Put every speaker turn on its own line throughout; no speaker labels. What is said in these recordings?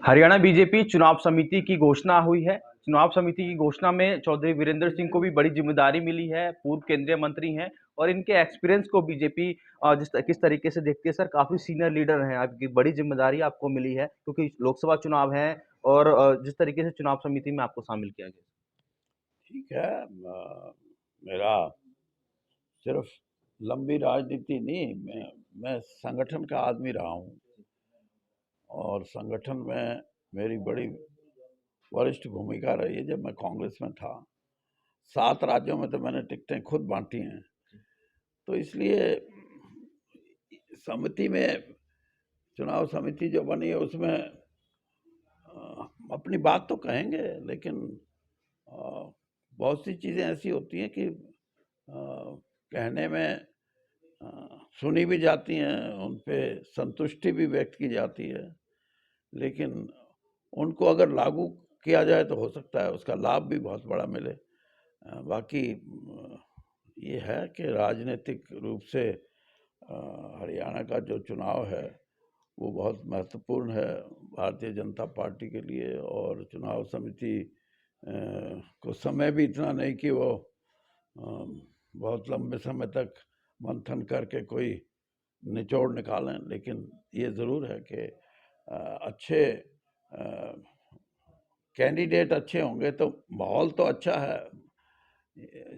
Haryana BJP चुनाव समिति की घोषणा हुई है। चुनाव समिति की घोषणा में चौधरी वीरेंद्र सिंह को भी बड़ी जिम्मेदारी मिली है। पूर्व केंद्रीय मंत्री हैं और इनके एक्सपीरियंस को बीजेपी किस तरीके से देखती है सर? काफी सीनियर लीडर हैं, आपकी बड़ी जिम्मेदारी आपको मिली है क्योंकि लोकसभा चुनाव है और जिस तरीके से चुनाव समिति में आपको शामिल किया गया।
ठीक है। मेरा सिर्फ लंबी राजनीति नहीं, मैं संगठन का आदमी रहा हूँ और संगठन में मेरी बड़ी वरिष्ठ भूमिका रही है। जब मैं कांग्रेस में था 7 राज्यों में तो मैंने टिकटें खुद बांटी हैं। तो इसलिए समिति में, चुनाव समिति जो बनी है उसमें अपनी बात तो कहेंगे, लेकिन बहुत सी चीज़ें ऐसी होती हैं कि कहने में सुनी भी जाती हैं, उन पे संतुष्टि भी व्यक्त की जाती है, लेकिन उनको अगर लागू किया जाए तो हो सकता है उसका लाभ भी बहुत बड़ा मिले। बाकी ये है कि राजनीतिक रूप से हरियाणा का जो चुनाव है वो बहुत महत्वपूर्ण है भारतीय जनता पार्टी के लिए, और चुनाव समिति को समय भी इतना नहीं कि वो बहुत लंबे समय तक मंथन करके कोई निचोड़ निकालें, लेकिन ये ज़रूर है कि अच्छे कैंडिडेट अच्छे होंगे तो माहौल तो अच्छा है।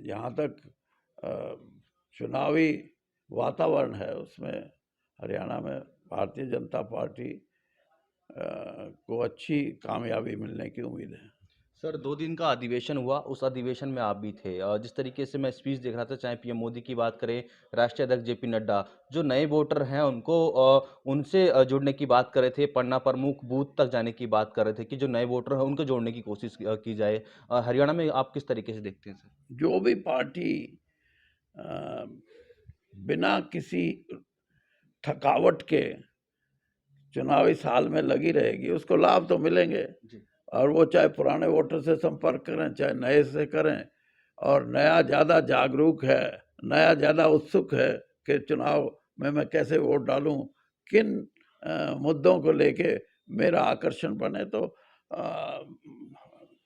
जहाँ तक चुनावी वातावरण है उसमें हरियाणा में भारतीय जनता पार्टी को अच्छी कामयाबी मिलने की उम्मीद है।
सर 2 दिन का अधिवेशन हुआ, उस अधिवेशन में आप भी थे। जिस तरीके से मैं स्पीच देख रहा था, चाहे पीएम मोदी की बात करें, राष्ट्रीय अध्यक्ष जेपी नड्डा, जो नए वोटर हैं उनको उनसे जुड़ने की बात कर रहे थे, पन्ना प्रमुख बूथ तक जाने की बात कर रहे थे कि जो नए वोटर हैं उनको जोड़ने की कोशिश की जाए। हरियाणा में आप किस तरीके से देखते हैं सर?
जो भी पार्टी बिना किसी थकावट के चुनावी साल में लगी रहेगी उसको लाभ तो मिलेंगे जी। और वो चाहे पुराने वोटर से संपर्क करें चाहे नए से करें, और नया ज़्यादा जागरूक है, नया ज़्यादा उत्सुक है कि चुनाव में मैं कैसे वोट डालूं, किन मुद्दों को लेके मेरा आकर्षण बने, तो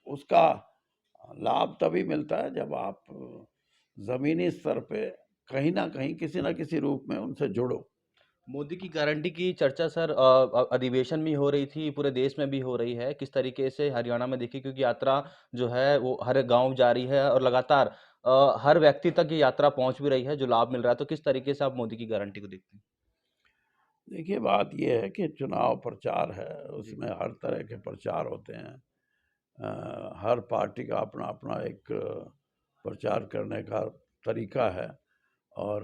उसका लाभ तभी मिलता है जब आप ज़मीनी स्तर पे कहीं ना कहीं किसी ना किसी रूप में उनसे जुड़ो।
मोदी की गारंटी की चर्चा सर अधिवेशन में हो रही थी, पूरे देश में भी हो रही है। किस तरीके से हरियाणा में देखिए, क्योंकि यात्रा जो है वो हर गाँव जारी है और लगातार हर व्यक्ति तक ये यात्रा पहुँच भी रही है, जो लाभ मिल रहा है। तो किस तरीके से आप मोदी की गारंटी को देखते हैं?
देखिए, बात यह है कि चुनाव प्रचार है, उसमें हर तरह के प्रचार होते हैं। हर पार्टी का अपना अपना एक प्रचार करने का तरीका है, और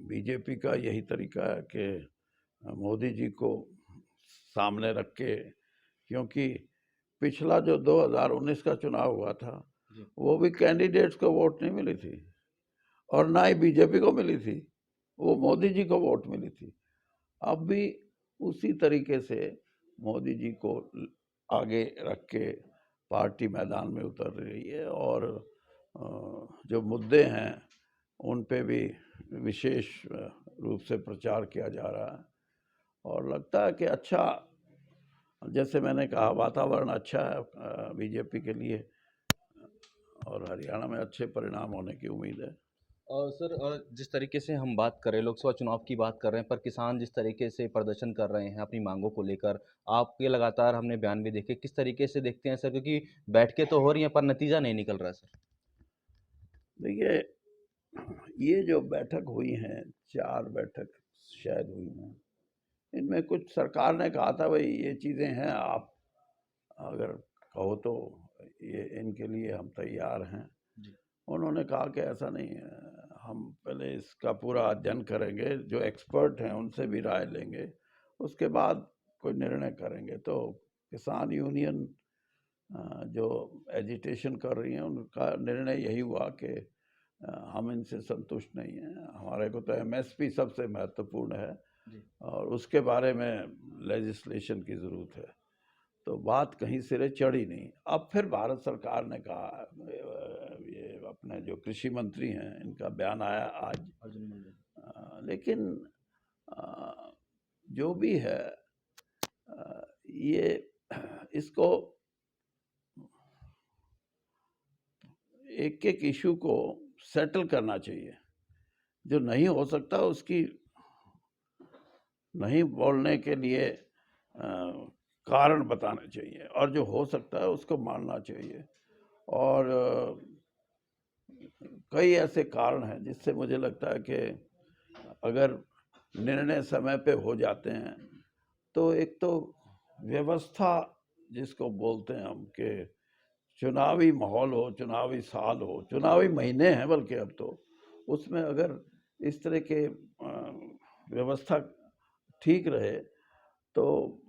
बीजेपी का यही तरीका है कि मोदी जी को सामने रख के, क्योंकि पिछला जो 2019 का चुनाव हुआ था वो भी कैंडिडेट्स को वोट नहीं मिली थी और ना ही बीजेपी को मिली थी, वो मोदी जी को वोट मिली थी। अब भी उसी तरीके से मोदी जी को आगे रख के पार्टी मैदान में उतर रही है, और जो मुद्दे हैं उन पे भी विशेष रूप से प्रचार किया जा रहा है, और लगता है कि अच्छा, जैसे मैंने कहा, वातावरण अच्छा है बीजेपी के लिए, और हरियाणा में अच्छे परिणाम होने की उम्मीद है।
सर जिस तरीके से हम बात कर रहे हैं, लोकसभा चुनाव की बात कर रहे हैं, पर किसान जिस तरीके से प्रदर्शन कर रहे हैं अपनी मांगों को लेकर, आपके लगातार हमने बयान भी देखे, किस तरीके से देखते हैं सर? क्योंकि बैठकें तो हो रही हैं पर नतीजा नहीं निकल रहा है सर।
देखिए, ये जो बैठक हुई हैं, 4 बैठक शायद हुई हैं, इनमें कुछ सरकार ने कहा था भाई ये चीज़ें हैं, आप अगर कहो तो ये इनके लिए हम तैयार हैं। उन्होंने कहा कि ऐसा नहीं है, हम पहले इसका पूरा अध्ययन करेंगे, जो एक्सपर्ट हैं उनसे भी राय लेंगे, उसके बाद कोई निर्णय करेंगे। तो किसान यूनियन जो एजिटेशन कर रही हैं उनका निर्णय यही हुआ कि हम इनसे संतुष्ट नहीं हैं, हमारे को तो एमएसपी सबसे महत्वपूर्ण है और उसके बारे में लेजिस्लेशन की ज़रूरत है। तो बात कहीं सिरे चढ़ी नहीं। अब फिर भारत सरकार ने कहा, ये अपने जो कृषि मंत्री हैं इनका बयान आया आज, लेकिन जो भी है, ये इसको एक एक इशू को सेटल करना चाहिए। जो नहीं हो सकता उसकी नहीं बोलने के लिए कारण बताने चाहिए, और जो हो सकता है उसको मानना चाहिए। और कई ऐसे कारण हैं जिससे मुझे लगता है कि अगर निर्णय समय पे हो जाते हैं तो एक तो व्यवस्था जिसको बोलते हैं हम, कि चुनावी माहौल हो, चुनावी साल हो, चुनावी महीने हैं बल्कि अब तो, उसमें अगर इस तरह के व्यवस्था ठीक रहे तो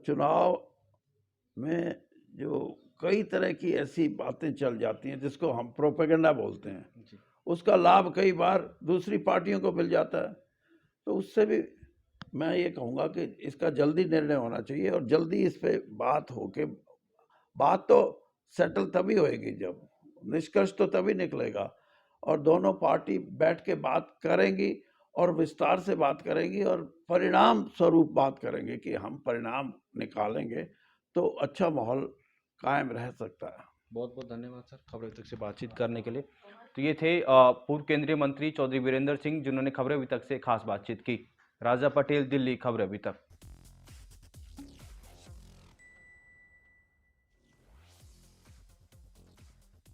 चुनाव में जो कई तरह की ऐसी बातें चल जाती हैं जिसको हम प्रोपेगेंडा बोलते हैं, उसका लाभ कई बार दूसरी पार्टियों को मिल जाता है। तो उससे भी मैं ये कहूँगा कि इसका जल्दी निर्णय होना चाहिए, और जल्दी इस पे बात होके, बात तो सेटल तभी होएगी जब, निष्कर्ष तो तभी निकलेगा, और दोनों पार्टी बैठ के बात करेंगी और विस्तार से बात करेंगी और परिणाम स्वरूप बात करेंगे कि हम परिणाम निकालेंगे तो अच्छा माहौल कायम रह सकता है।
बहुत बहुत धन्यवाद सर खबर अभी तक से बातचीत करने के लिए। तो ये थे पूर्व केंद्रीय मंत्री चौधरी वीरेंद्र सिंह, जिन्होंने खबर अभी तक से खास बातचीत की। राजा पटेल, दिल्ली, खबर अभी तक।